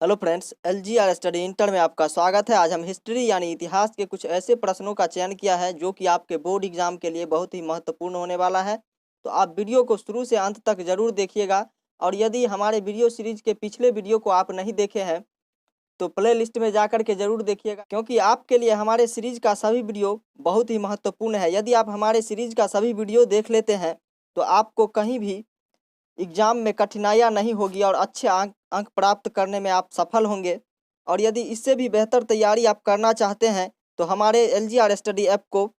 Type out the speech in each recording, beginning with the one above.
Hello friends, LGR study inter में आपका स्वागत है। आज हम हिस्ट्री यानी इतिहास के कुछ ऐसे प्रश्नों का चयन किया है जो कि आपके बोर्ड एग्जाम के लिए बहुत ही महत्वपूर्ण होने वाला है। तो आप वीडियो को शुरू से अंत तक जरूर देखिएगा। और यदि हमारे वीडियो सीरीज के पिछले वीडियो को आप नहीं देखे हैं तो प्ले लिस्ट में जाकर के जरूर देखिएगा, क्योंकि आपके लिए हमारे सीरीज का सभी वीडियो बहुत ही महत्वपूर्ण है। यदि आप हमारे सीरीज का सभी वीडियो देख लेते हैं तो आपको कहीं भी एग्जाम में कठिनाइयाँ नहीं होगी और अच्छे अंक अंक प्राप्त करने में आप सफल होंगे। और यदि इससे भी बेहतर तैयारी आप करना चाहते हैं तो हमारे LGR स्टडी ऐप को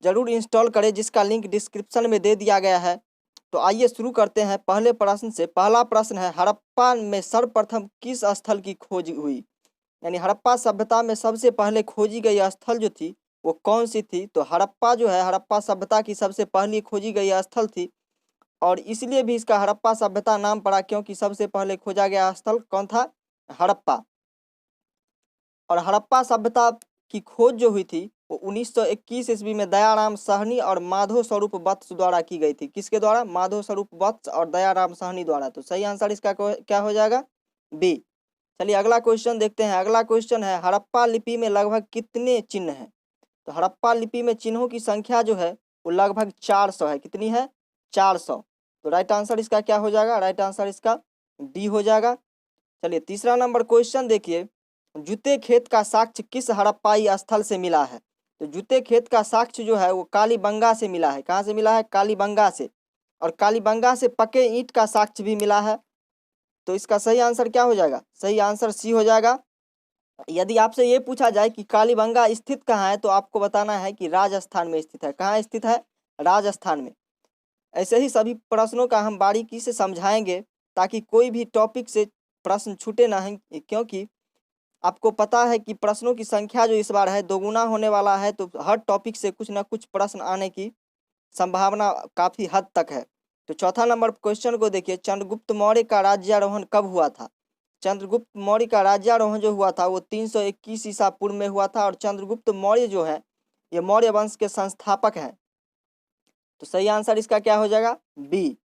जरूर इंस्टॉल करें, जिसका लिंक डिस्क्रिप्शन में दे दिया गया है। तो आइए शुरू करते हैं पहले प्रश्न से। पहला प्रश्न है, हड़प्पा में सर्वप्रथम किस स्थल की खोज हुई? यानी हड़प्पा सभ्यता में सबसे पहले खोजी गई स्थल जो थी वो कौन सी थी? तो हड़प्पा जो है, हड़प्पा सभ्यता की सबसे पहली खोजी गई स्थल थी। और इसलिए भी इसका हड़प्पा सभ्यता नाम पड़ा, क्योंकि सबसे पहले खोजा गया स्थल कौन था? हड़प्पा। और हड़प्पा सभ्यता की खोज जो हुई थी वो 1921 ईस्वी में दयाराम साहनी और माधव स्वरूप वत्स द्वारा की गई थी। किसके द्वारा? माधव स्वरूप वत्स और दयाराम साहनी द्वारा। तो सही आंसर इसका क्या हो जाएगा? बी। चलिए अगला क्वेश्चन देखते हैं। अगला क्वेश्चन है, हड़प्पा लिपि में लगभग कितने चिन्ह हैं? तो हड़प्पा लिपि में चिन्हों की संख्या जो है वो लगभग 400 है। कितनी है? 400। तो राइट आंसर इसका क्या हो जाएगा? राइट आंसर इसका डी हो जाएगा। चलिए तीसरा नंबर क्वेश्चन देखिए, जूते खेत का साक्ष्य किस हड़प्पाई स्थल से मिला है? तो जूते खेत का साक्ष्य जो है वो कालीबंगा से मिला है। कहाँ से मिला है? कालीबंगा से। और कालीबंगा से पके ईंट का साक्ष्य भी मिला है। तो इसका सही आंसर क्या हो जाएगा? सही आंसर सी हो जाएगा। यदि आपसे ये पूछा जाए कि कालीबंगा स्थित कहाँ है तो आपको बताना है कि राजस्थान में स्थित है। कहाँ स्थित है? राजस्थान में। ऐसे ही सभी प्रश्नों का हम बारीकी से समझाएंगे ताकि कोई भी टॉपिक से प्रश्न छूटे ना है, क्योंकि आपको पता है कि प्रश्नों की संख्या जो इस बार है दोगुना होने वाला है। तो हर टॉपिक से कुछ ना कुछ प्रश्न आने की संभावना काफी हद तक है। तो चौथा नंबर क्वेश्चन को देखिए, चंद्रगुप्त मौर्य का राज्यारोहण कब हुआ था? चंद्रगुप्त मौर्य का राज्यारोहण जो हुआ था वो 321 ईसा पूर्व में हुआ था। और चंद्रगुप्त मौर्य जो है ये मौर्य वंश के संस्थापक हैं। तो सही आंसर इसका क्या हो जाएगा? बी।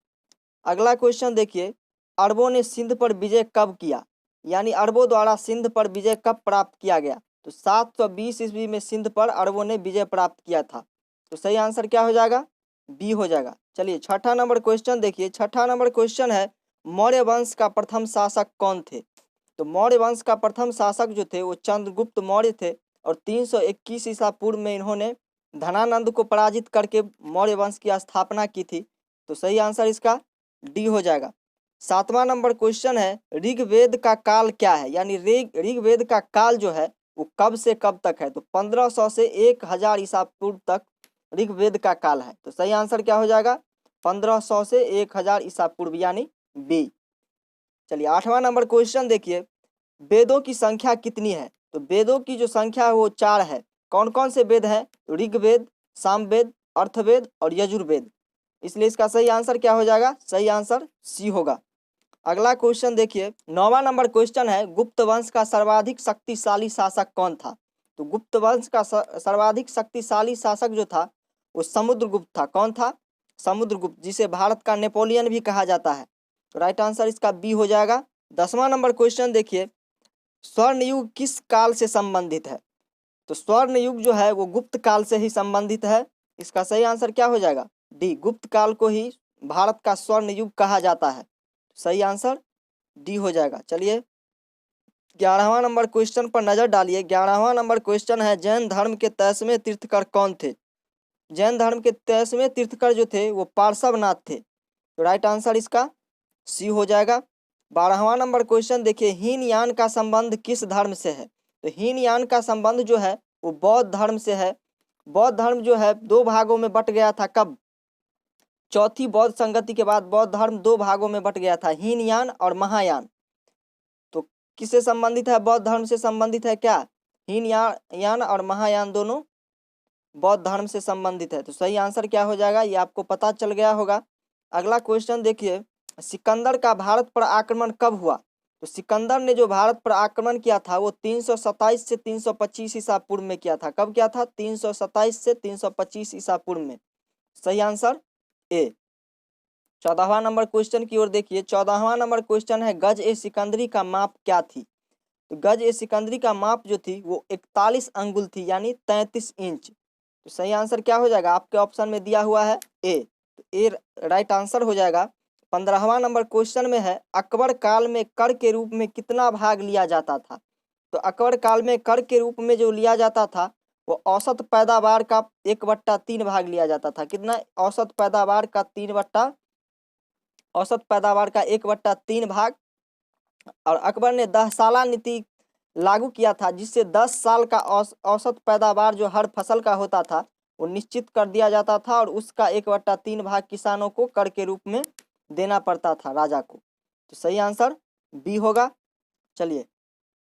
अगला क्वेश्चन देखिए, अरबों ने सिंध पर विजय कब किया? यानी अरबों द्वारा सिंध पर विजय कब प्राप्त किया गया? तो 720 ईस्वी में सिंध पर अरबों ने विजय प्राप्त किया था। तो सही आंसर क्या हो जाएगा? बी हो जाएगा। चलिए छठा नंबर क्वेश्चन देखिए। छठा नंबर क्वेश्चन है, मौर्य वंश का प्रथम शासक कौन थे? तो मौर्य वंश का प्रथम शासक जो थे वो चंद्रगुप्त मौर्य थे। और 321 ईसा पूर्व में इन्होंने धनानंद को पराजित करके मौर्य वंश की स्थापना की थी। तो सही आंसर इसका डी हो जाएगा। सातवां नंबर क्वेश्चन है, ऋग्वेद का काल क्या है? यानी ऋग्वेद का काल जो है वो कब से कब तक है? तो 1500 से 1000 ईसा पूर्व तक ऋग्वेद का काल है। तो सही आंसर क्या हो जाएगा? 1500 से 1000 ईसा पूर्व, यानी बी। चलिए आठवां नंबर क्वेश्चन देखिए, वेदों की संख्या कितनी है? तो वेदों की जो संख्या है वो 4 है। कौन कौन से वेद हैं? ऋग्वेद, सामवेद, अर्थवेद और यजुर्वेद। इसलिए इसका सही आंसर क्या हो जाएगा? सही आंसर सी होगा। अगला क्वेश्चन देखिए, 9वां नंबर क्वेश्चन है, गुप्त वंश का सर्वाधिक शक्तिशाली शासक कौन था? तो गुप्त वंश का सर्वाधिक शक्तिशाली शासक जो था वो समुद्रगुप्त था। कौन था? समुद्रगुप्त, जिसे भारत का नेपोलियन भी कहा जाता है। तो राइट आंसर इसका बी हो जाएगा। 10वां नंबर क्वेश्चन देखिए, स्वर्ण युग किस काल से संबंधित है? तो स्वर्ण युग जो है वो गुप्त काल से ही संबंधित है। इसका सही आंसर क्या हो जाएगा? डी। गुप्त काल को ही भारत का स्वर्ण युग कहा जाता है। सही आंसर डी हो जाएगा। चलिए 11वां नंबर क्वेश्चन पर नजर डालिए। 11वां नंबर क्वेश्चन है, जैन धर्म के 23वें तीर्थकर कौन थे? जैन धर्म के 23वें तीर्थकर जो थे वो पार्श्वनाथ थे। तो राइट आंसर इसका सी हो जाएगा। 12वां नंबर क्वेश्चन देखिए, हीनयान का संबंध किस धर्म से है? तो हीनयान का संबंध जो है वो बौद्ध धर्म से है। बौद्ध धर्म जो है दो भागों में बट गया था। कब? चौथी बौद्ध संगति के बाद बौद्ध धर्म दो भागों में बट गया था, हीनयान और महायान। तो किससे संबंधित है? बौद्ध धर्म से संबंधित है क्या? हीनयान और महायान दोनों बौद्ध धर्म से संबंधित है। तो सही आंसर क्या हो जाएगा? ये आपको पता चल गया होगा। अगला क्वेश्चन देखिए, सिकंदर का भारत पर आक्रमण कब हुआ? तो सिकंदर ने जो भारत पर आक्रमण किया था वो 327 से 325 ईसा पूर्व में किया था। कब किया था? 327 से 325 ईसा पूर्व में। सही आंसर ए। 14वां नंबर क्वेश्चन की ओर देखिए। 14वां नंबर क्वेश्चन है गज ए सिकंदरी का माप क्या थी। तो गज ए सिकंदरी का माप जो थी वो 41 अंगुल थी, यानी 33 इंच। तो सही आंसर क्या हो जाएगा, आपके ऑप्शन में दिया हुआ है ए, तो ए राइट आंसर हो जाएगा। 15वां नंबर क्वेश्चन में है अकबर काल में कर के रूप में कितना भाग लिया जाता था। तो अकबर काल में कर के रूप में जो लिया जाता था वो औसत पैदावार का 1/3 भाग लिया जाता था। कितना, औसत पैदावार का 1/3 भाग। और अकबर ने 10 साला नीति लागू किया था, जिससे 10 साल का औसत पैदावार जो हर फसल का होता था वो निश्चित कर दिया जाता था, और उसका 1/3 भाग किसानों को कर के रूप में देना पड़ता था, राजा को। तो सही आंसर बी होगा। चलिए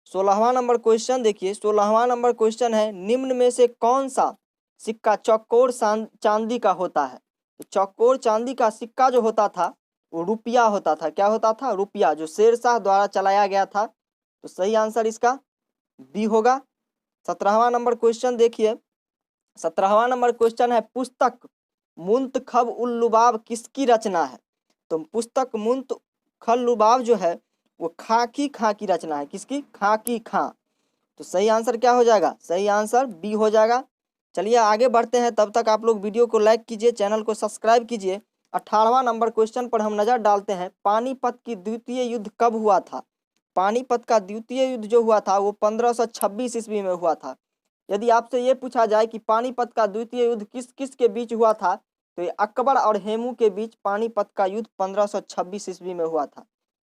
16वां नंबर क्वेश्चन देखिए। 16वां नंबर क्वेश्चन है निम्न में से कौन सा सिक्का चौकोर चांदी का होता है। तो चौकोर चांदी का सिक्का जो होता था वो रुपया होता था। क्या होता था, रुपया, जो शेरशाह द्वारा चलाया गया था। तो सही आंसर इसका बी होगा। 17वां नंबर क्वेश्चन देखिए। 17वां नंबर क्वेश्चन है पुस्तक मुंतखब उल लुबाब किसकी रचना है। तो पुस्तक मुंतखब लुबाब जो है वो खाकी खां की रचना है। किसकी, खाकी खां। तो सही आंसर क्या हो जाएगा, सही आंसर बी हो जाएगा। चलिए आगे बढ़ते हैं, तब तक आप लोग वीडियो को लाइक कीजिए, चैनल को सब्सक्राइब कीजिए। 18वां नंबर क्वेश्चन पर हम नजर डालते हैं। पानीपत की द्वितीय युद्ध कब हुआ था। पानीपत का द्वितीय युद्ध जो हुआ था वो 1526 ईस्वी में हुआ था। यदि आपसे ये पूछा जाए कि पानीपत का द्वितीय युद्ध किस किस के बीच हुआ था, तो ये अकबर और हेमू के बीच पानीपत का युद्ध 1526 ईस्वी में हुआ था।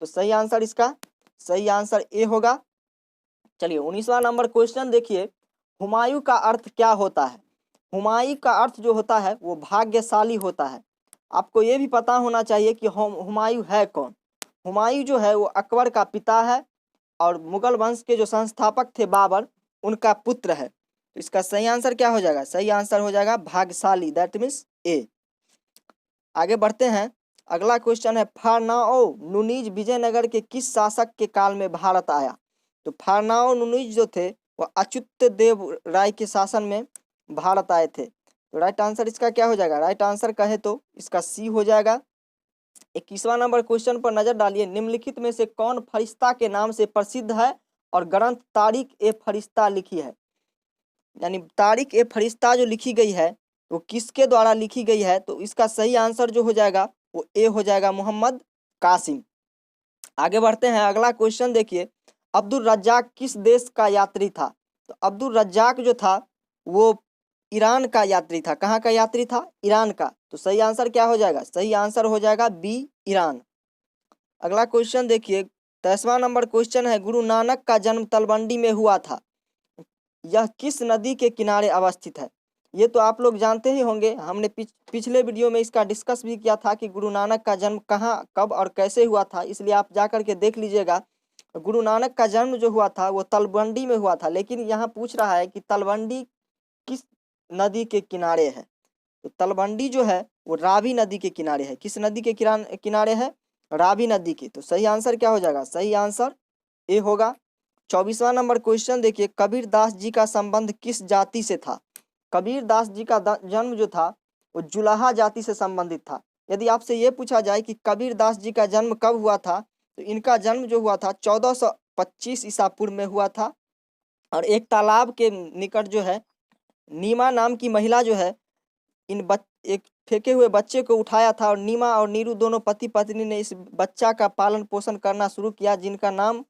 तो सही आंसर इसका, सही आंसर ए होगा। चलिए 19वां नंबर क्वेश्चन देखिए। हुमायूं का अर्थ क्या होता है। हुमायूं का अर्थ जो होता है वो भाग्यशाली होता है। आपको ये भी पता होना चाहिए कि हुमायूं है कौन। हुमायूं जो है वो अकबर का पिता है, और मुगल वंश के जो संस्थापक थे बाबर, उनका पुत्र है। तो इसका सही आंसर क्या हो जाएगा, सही आंसर हो जाएगा भाग्यशाली, दैट मीन्स ए। आगे बढ़ते हैं। अगला क्वेश्चन है फारनाओ-नुनीज विजयनगर के किस शासक के काल में भारत आया। तो फारनाओ-नुनीज जो थे वो अच्युत देव राय के शासन में भारत आए थे। तो राइट आंसर इसका क्या हो जाएगा, राइट आंसर कहे तो इसका सी हो जाएगा। 21वां नंबर क्वेश्चन पर नजर डालिए। निम्नलिखित में से कौन फरिश्ता के नाम से प्रसिद्ध है और ग्रंथ तारीख ए फरिश्ता लिखी है। यानी तारीख ए फरिश्ता जो लिखी गई है वो किसके द्वारा लिखी गई है। तो इसका सही आंसर जो हो जाएगा वो ए हो जाएगा, मोहम्मद कासिम। आगे बढ़ते हैं, अगला क्वेश्चन देखिए। अब्दुल रज्जाक किस देश का यात्री था। तो अब्दुल रज्जाक जो था वो ईरान का यात्री था। कहाँ का यात्री था, ईरान का। तो सही आंसर क्या हो जाएगा, सही आंसर हो जाएगा बी, ईरान। अगला क्वेश्चन देखिए। 23वां नंबर क्वेश्चन है गुरु नानक का जन्म तलवंडी में हुआ था, यह किस नदी के किनारे अवस्थित है। ये तो आप लोग जानते ही होंगे, हमने पिछले वीडियो में इसका डिस्कस भी किया था कि गुरु नानक का जन्म कहाँ, कब और कैसे हुआ था, इसलिए आप जा करके देख लीजिएगा। गुरु नानक का जन्म जो हुआ था वो तलवंडी में हुआ था, लेकिन यहाँ पूछ रहा है कि तलवंडी किस नदी के किनारे है। तो तलवंडी जो है वो रावी नदी के किनारे है। किस नदी के किनारे है, रावी नदी के। तो सही आंसर क्या हो जाएगा, सही आंसर ए होगा। 24वां नंबर क्वेश्चन देखिए। कबीर दास जी का संबंध किस जाति से था। कबीर दास जी का जन्म जो था वो जुलाहा जाति से संबंधित था। यदि आपसे ये पूछा जाए कि कबीर दास जी का जन्म कब हुआ था, तो इनका जन्म जो हुआ था 1425 ईसा पूर्व में हुआ था। और एक तालाब के निकट जो है नीमा नाम की महिला जो है एक फेंके हुए बच्चे को उठाया था, और नीमा और नीरू दोनों पति पत्नी ने इस बच्चा का पालन पोषण करना शुरू किया, जिनका नाम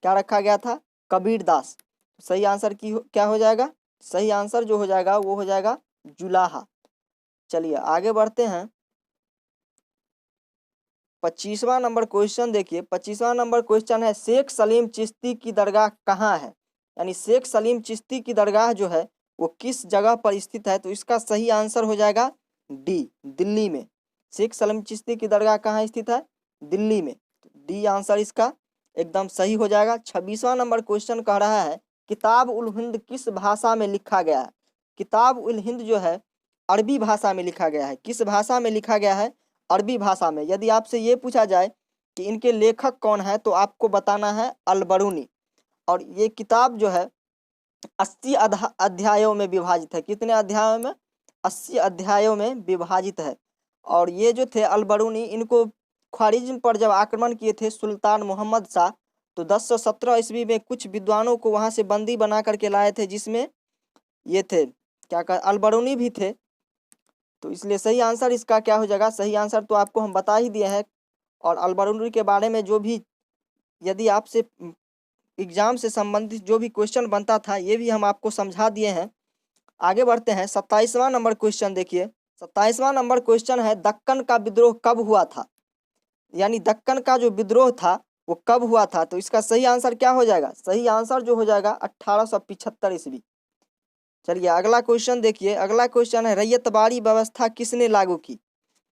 क्या रखा गया था, कबीर दास। सही आंसर क्या हो जाएगा, सही आंसर जो हो जाएगा वो हो जाएगा जुलाहा। चलिए आगे बढ़ते हैं। 25वां नंबर क्वेश्चन देखिए। 25वां नंबर क्वेश्चन है शेख सलीम चिश्ती की दरगाह कहाँ है। यानी शेख सलीम चिश्ती की दरगाह जो है वो किस जगह पर स्थित है। तो इसका सही आंसर हो जाएगा डी, दिल्ली में। शेख सलीम चिश्ती की दरगाह कहाँ स्थित है, दिल्ली में। डी आंसर इसका एकदम सही हो जाएगा। 26वां नंबर क्वेश्चन कह रहा है किताब उल हिंद किस भाषा में लिखा गया है। किताब उल हिंद जो है अरबी भाषा में लिखा गया है। किस भाषा में लिखा गया है, अरबी भाषा में। यदि आपसे ये पूछा जाए कि इनके लेखक कौन है, तो आपको बताना है अल-बरूनी। और ये किताब जो है 80 अध्यायों में विभाजित है। कितने अध्यायों में, 80 अध्यायों में विभाजित है। और ये जो थे अल-बरूनी, इनको ख्वारिज्म पर जब आक्रमण किए थे सुल्तान मोहम्मद शाह, तो 1017 ईस्वी में कुछ विद्वानों को वहां से बंदी बना करके लाए थे, जिसमें ये थे क्या कहा, अल-बरूनी भी थे। तो इसलिए सही आंसर इसका क्या हो जाएगा, सही आंसर तो आपको हम बता ही दिए हैं। और अल-बरूनी के बारे में जो भी यदि आपसे एग्जाम से संबंधित जो भी क्वेश्चन बनता था, ये भी हम आपको समझा दिए हैं। आगे बढ़ते हैं, 27वां नंबर क्वेश्चन देखिए। 27वां नंबर क्वेश्चन है, दक्कन का विद्रोह कब हुआ था? यानी दक्कन का जो विद्रोह था वो कब हुआ था? तो इसका सही आंसर क्या हो जाएगा? सही आंसर जो हो जाएगा 1875 ईस्वी। चलिए अगला क्वेश्चन देखिए। अगला क्वेश्चन है, रैयतबाड़ी व्यवस्था किसने लागू की?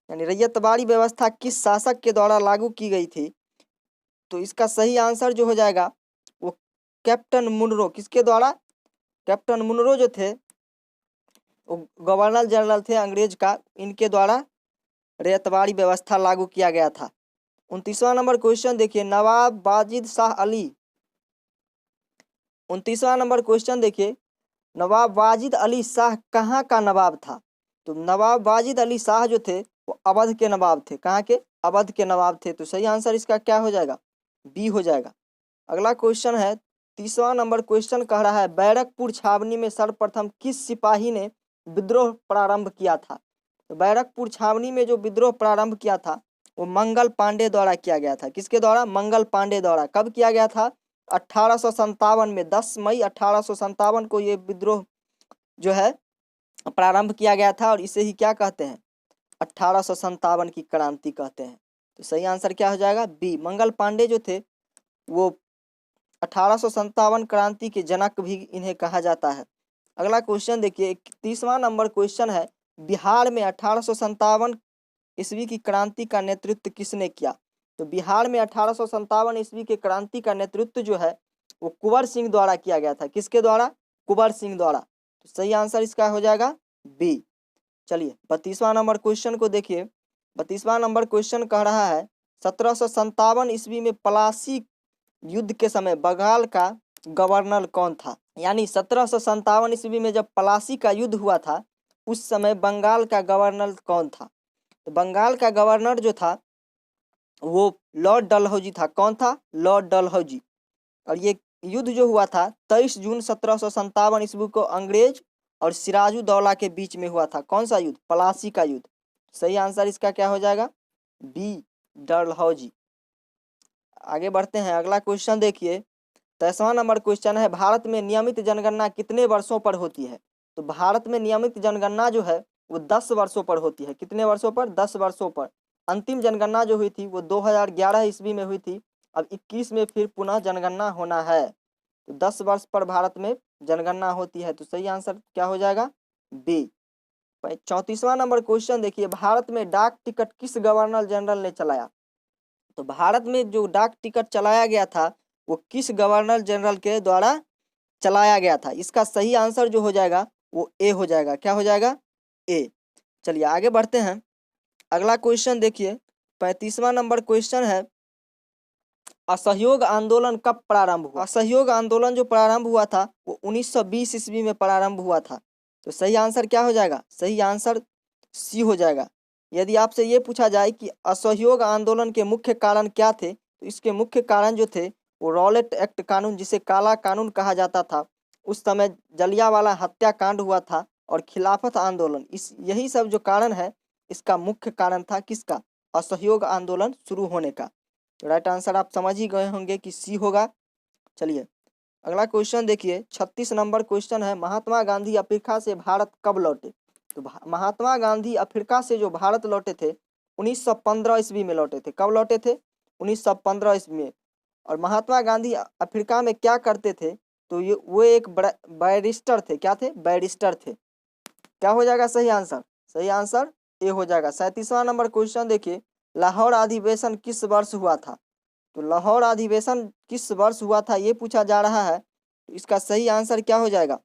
यानी रैयतबाड़ी व्यवस्था किस शासक के द्वारा लागू की गई थी? तो इसका सही आंसर जो हो जाएगा वो कैप्टन मुनरो। किसके द्वारा? कैप्टन मुनरो जो थे वो गवर्नर जनरल थे अंग्रेज का, इनके द्वारा रैयतबाड़ी व्यवस्था लागू किया गया था। 29वां नंबर क्वेश्चन देखिए, नवाब वाजिद शाह अली। 29वां नंबर क्वेश्चन देखिए, नवाब वाजिद अली शाह कहाँ का नवाब था? तो नवाब वाजिद अली शाह जो थे वो अवध के नवाब थे। कहाँ के? अवध के नवाब थे। तो सही आंसर इसका क्या हो जाएगा? बी हो जाएगा। अगला क्वेश्चन है, 30वां नंबर क्वेश्चन कह रहा है, बैरकपुर छावनी में सर्वप्रथम किस सिपाही ने विद्रोह प्रारंभ किया था? तो बैरकपुर छावनी में जो विद्रोह प्रारंभ किया था वो मंगल पांडे द्वारा किया गया था। किसके द्वारा? मंगल पांडे द्वारा। कब किया गया था? 1857 में, 10 मई 1857 को ये विद्रोह जो है प्रारंभ किया गया था, और इसे ही क्या कहते हैं? 1857 की क्रांति कहते हैं। तो सही आंसर क्या हो जाएगा? बी। मंगल पांडे जो थे वो 1857 क्रांति के जनक भी इन्हें कहा जाता है। अगला क्वेश्चन देखिए, 31वां नंबर क्वेश्चन है, बिहार में 1857 ईस्वी की क्रांति का नेतृत्व किसने किया? तो बिहार में 1857 ईस्वी के क्रांति का नेतृत्व जो है वो कुंवर सिंह द्वारा किया गया था। किसके द्वारा? कुंवर सिंह द्वारा। तो सही आंसर इसका हो जाएगा बी। चलिए 32वां नंबर क्वेश्चन को देखिए। 32वां नंबर क्वेश्चन कह रहा है, 1757 ईस्वी में प्लासी युद्ध के समय बंगाल का गवर्नर कौन था? यानी 1757 ईस्वी में जब प्लासी का युद्ध हुआ था, उस समय बंगाल का गवर्नर कौन था? तो बंगाल का गवर्नर जो था वो लॉर्ड डलहौजी था। कौन था? लॉर्ड डलहौजी। और ये युद्ध जो हुआ था 23 जून 1757 ईस्वी को अंग्रेज और सिराजुद्दौला के बीच में हुआ था। कौन सा युद्ध? प्लासी का युद्ध। सही आंसर इसका क्या हो जाएगा? बी, डलहौजी। आगे बढ़ते हैं, अगला क्वेश्चन देखिए। 23वां नंबर क्वेश्चन है, भारत में नियमित जनगणना कितने वर्षों पर होती है? तो भारत में नियमित जनगणना जो है वो 10 वर्षों पर होती है। कितने वर्षों पर? 10 वर्षों पर। अंतिम जनगणना जो हुई थी वो 2011 ईस्वी में हुई थी। अब 21 में फिर पुनः जनगणना होना है। तो 10 वर्ष पर भारत में जनगणना होती है। तो सही आंसर क्या हो जाएगा? बी। 34वां नंबर क्वेश्चन देखिए, भारत में डाक टिकट किस गवर्नर जनरल ने चलाया? तो भारत में जो डाक टिकट चलाया गया था वो किस गवर्नर जनरल के द्वारा चलाया गया था? इसका सही आंसर जो हो जाएगा वो ए हो जाएगा। क्या हो जाएगा? ए। चलिए आगे बढ़ते हैं, अगला क्वेश्चन देखिए। 35वां नंबर क्वेश्चन है, असहयोग आंदोलन कब प्रारंभ हुआ? असहयोग आंदोलन जो प्रारंभ हुआ था वो 1920 ईस्वी में प्रारंभ हुआ था। तो सही आंसर क्या हो जाएगा? सही आंसर सी हो जाएगा। यदि आपसे ये पूछा जाए कि असहयोग आंदोलन के मुख्य कारण क्या थे, तो इसके मुख्य कारण जो थे वो रॉलेट एक्ट कानून, जिसे काला कानून कहा जाता था, उस समय जलियांवाला हत्याकांड हुआ था, और खिलाफत आंदोलन, इस यही सब जो कारण है इसका मुख्य कारण था। किसका? असहयोग आंदोलन शुरू होने का। तो राइट आंसर आप समझ ही गए होंगे कि सी होगा। चलिए अगला क्वेश्चन देखिए। 36 नंबर क्वेश्चन है, महात्मा गांधी अफ्रीका से भारत कब लौटे? तो महात्मा गांधी अफ्रीका से जो भारत लौटे थे 1915 ईस्वी में लौटे थे। कब लौटे थे? 1915 ईस्वी में। और महात्मा गांधी अफ्रीका में क्या करते थे? तो ये वो एक बैरिस्टर थे। क्या थे? बैरिस्टर थे। क्या हो जाएगा सही आंसर? सही आंसर ए हो जाएगा। 37वां नंबर क्वेश्चन देखिए, लाहौर अधिवेशन किस वर्ष हुआ था? तो लाहौर अधिवेशन किस वर्ष हुआ था ये पूछा जा रहा है। तो इसका सही आंसर क्या हो जाएगा?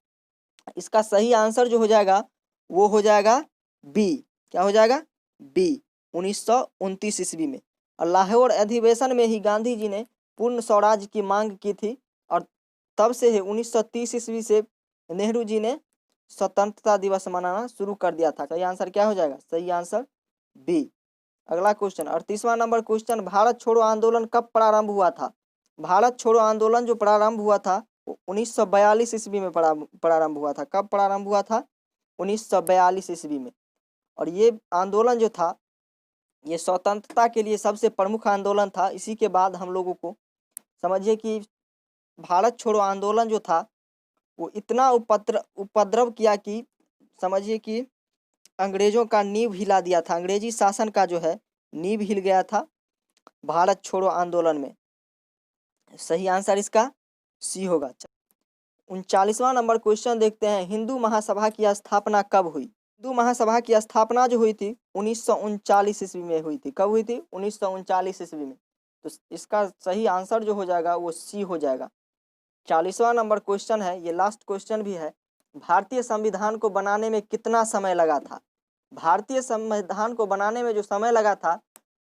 इसका सही आंसर जो हो जाएगा वो हो जाएगा बी। क्या हो जाएगा? बी, 1929 ईस्वी में। और लाहौर अधिवेशन में ही गांधी जी ने पूर्ण स्वराज की मांग की थी, और तब से ही 1930 ईस्वी से नेहरू जी ने स्वतंत्रता दिवस मनाना शुरू कर दिया था। सही आंसर क्या हो जाएगा? सही आंसर बी। अगला क्वेश्चन 38वां नंबर क्वेश्चन, भारत छोड़ो आंदोलन कब प्रारंभ हुआ था? भारत छोड़ो आंदोलन जो प्रारंभ हुआ था वो 1942 ईस्वी में प्रारंभ हुआ था। कब प्रारंभ हुआ था? 1942 ईस्वी में। और ये आंदोलन जो था ये स्वतंत्रता के लिए सबसे प्रमुख आंदोलन था। इसी के बाद हम लोगों को समझिए कि भारत छोड़ो आंदोलन जो था वो इतना उपद्रव किया कि समझिए कि अंग्रेजों का नींव हिला दिया था। अंग्रेजी शासन का जो है नींव हिल गया था भारत छोड़ो आंदोलन में। सही आंसर इसका सी होगा। 39वां नंबर क्वेश्चन देखते हैं, हिंदू महासभा की स्थापना कब हुई? हिंदू महासभा की स्थापना जो हुई थी 1939 ईस्वी में हुई थी। कब हुई थी? 1939 ईस्वी में। तो इसका सही आंसर जो हो जाएगा वो सी हो जाएगा। 40वां नंबर क्वेश्चन है, ये लास्ट क्वेश्चन भी है, भारतीय संविधान को बनाने में कितना समय लगा था? भारतीय संविधान को बनाने में जो समय लगा था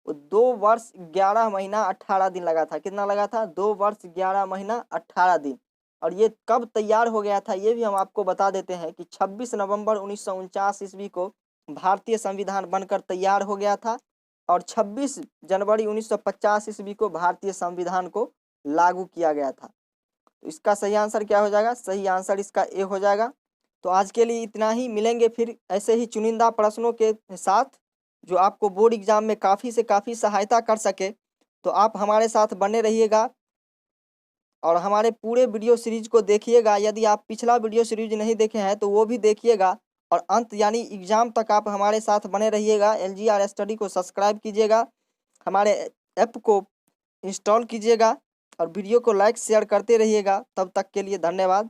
वो 2 वर्ष 11 महीना 18 दिन लगा था। कितना लगा था? 2 वर्ष 11 महीना 18 दिन। और ये कब तैयार हो गया था ये भी हम आपको बता देते हैं कि 26 नवंबर 1949 ईस्वी को भारतीय संविधान बनकर तैयार हो गया था और 26 जनवरी 1950 ईस्वी को भारतीय संविधान को लागू किया गया था। तो इसका सही आंसर क्या हो जाएगा? सही आंसर इसका ए हो जाएगा। तो आज के लिए इतना ही, मिलेंगे फिर ऐसे ही चुनिंदा प्रश्नों के साथ जो आपको बोर्ड एग्जाम में काफ़ी से काफ़ी सहायता कर सके। तो आप हमारे साथ बने रहिएगा और हमारे पूरे वीडियो सीरीज को देखिएगा। यदि आप पिछला वीडियो सीरीज नहीं देखे हैं तो वो भी देखिएगा और अंत यानी एग्जाम तक आप हमारे साथ बने रहिएगा। LGR स्टडी को सब्सक्राइब कीजिएगा, हमारे ऐप को इंस्टॉल कीजिएगा और वीडियो को लाइक शेयर करते रहिएगा। तब तक के लिए धन्यवाद।